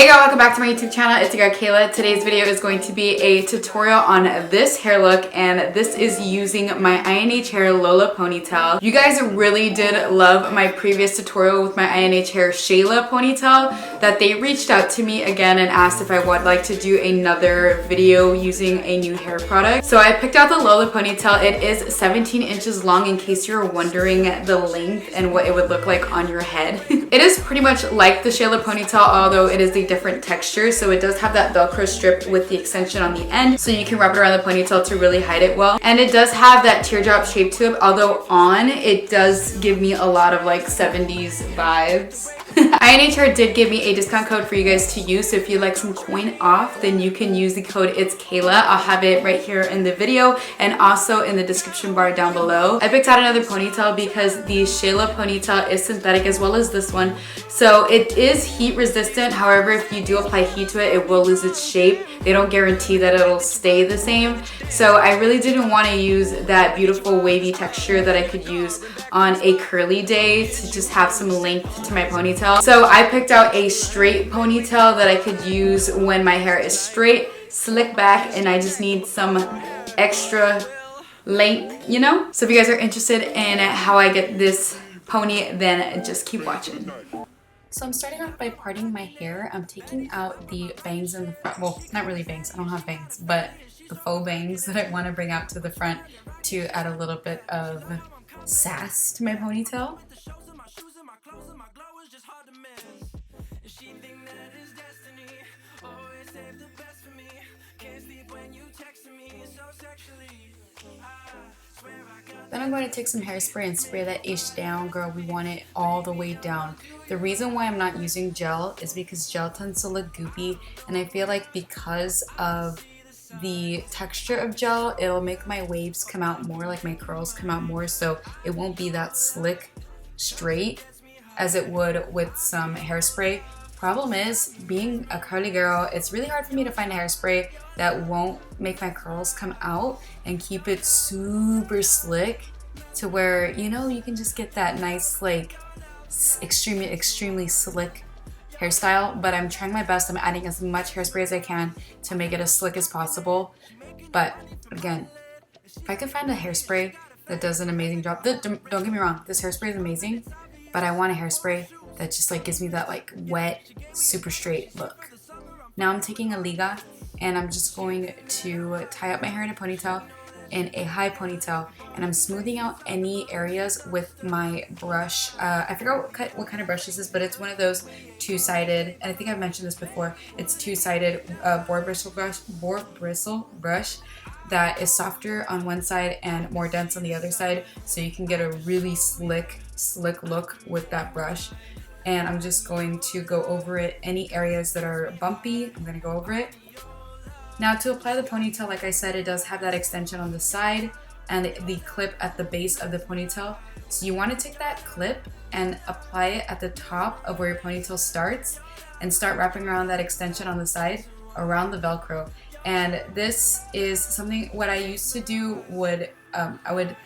Hey y'all, welcome back to my YouTube channel. It's your girl Kayla. Today's video is going to be a tutorial on this hair look, and this is using my INH hair Lola ponytail. You guys really did love my previous tutorial with my INH hair Shayla ponytail, that they reached out to me again and asked if I would like to do another video using a new hair product. So I picked out the Lola ponytail. It is 17 inches long, in case you're wondering the length and what it would look like on your head. It is pretty much like the Shayla ponytail, although it is a different texture. So it does have that Velcro strip with the extension on the end, so you can wrap it around the ponytail to really hide it well. And it does have that teardrop shape to it, although on it does give me a lot of like 70s vibes. INH Hair did give me a discount code for you guys to use, so if you'd like some coin off, then you can use the code It's Kayla. I'll have it right here in the video and also in the description bar down below. I picked out another ponytail because the Shayla ponytail is synthetic as well as this one, so it is heat resistant. However, if you do apply heat to it, it will lose its shape. They don't guarantee that it'll stay the same, so I really didn't want to use that beautiful wavy texture that I could use on a curly day to just have some length to my ponytail. So I picked out a straight ponytail that I could use when my hair is straight, slick back, and I just need some extra length, you know? So if you guys are interested in how I get this pony, then just keep watching. So I'm starting off by parting my hair. I'm taking out the bangs in the front. Well, not really bangs, I don't have bangs, but the faux bangs that I want to bring out to the front to add a little bbit of sass to my ponytail. Then I'm going to take some hairspray and spray that ish down, girl. We want it all the way down. The reason why I'm not using gel is because gel tends to look goopy, and I feel like because of the texture of gel, it'll make my waves come out more, like my curls come out more, so it won't be that slick straight as it would with some hairspray. Problem is, being a curly girl, it's really hard for me to find a hairspray that won't make my curls come out and keep it super slick to where, you know, you can just get that nice, like, extremely slick hairstyle. But I'm trying my best. I'm adding as much hairspray as I can to make it as slick as possible. But again, if I could find a hairspray that does an amazing job, don't get me wrong, this hairspray is amazing, but I want a hairspray that just like gives me that like wet, super straight look. Now I'm taking a liga and I'm just going to tie up my hair in a ponytail, in a high ponytail, and I'm smoothing out any areas with my brush. I forgot what kind of brush this is, but it's one of those two-sided, and I think I've mentioned this before, it's two-sided boar bristle brush that is softer on one side and more dense on the other side, so you can get a really slick look with that brush. And I'm just going to go over it. Any areas that are bumpy, I'm going to go over it. Now to apply the ponytail, like I said, it does have that extension on the side and the clip at the base of the ponytail. So you want to take that clip and apply it at the top of where your ponytail starts and start wrapping around that extension on the side around the Velcro. And this is something, what I used to do would, I would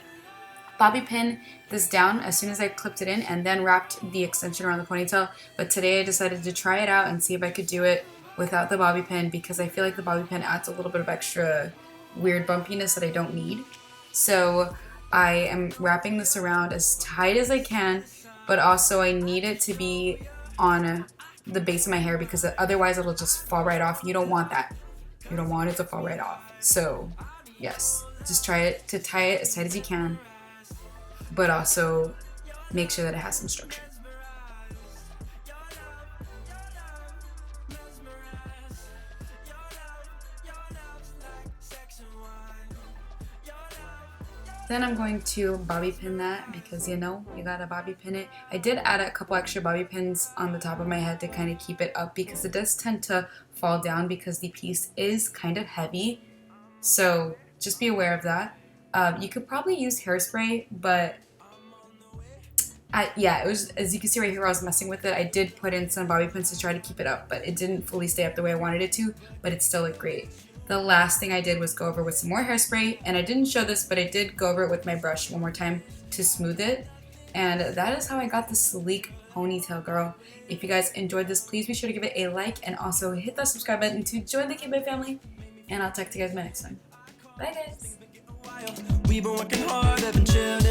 bobby pin this down as soon as I clipped it in and then wrapped the extension around the ponytail. But today I decided to try it out and see if I could do it without the bobby pin, because I feel like the bobby pin adds a little bit of extra weird bumpiness that I don't need. So I am wrapping this around as tight as I can, but also I need it to be on the base of my hair, because otherwise it'll just fall right off. You don't want that. You don't want it to fall right off. So yes, just try to tie it as tight as you can, but also make sure that it has some structure. Then I'm going to bobby pin that, because you know, you gotta bobby pin it. I did add a couple extra bobby pins on the top of my head to kind of keep it up, because it does tend to fall down because the piece is kind of heavy. So just be aware of that. You could probably use hairspray, but yeah, it was, as you can see right here, I was messing with it. I did put in some bobby pins to try to keep it up, but it didn't fully stay up the way I wanted it to, but it still looked great. The last thing I did was go over with some more hairspray, and I didn't show this, but I did go over it with my brush one more time to smooth it. And that is how I got the sleek ponytail, girl. If you guys enjoyed this, please be sure to give it a like and also hit that subscribe button to join the K-Bay family. And I'll talk to you guys next time. Bye, guys. We've been working hard, haven't chilled.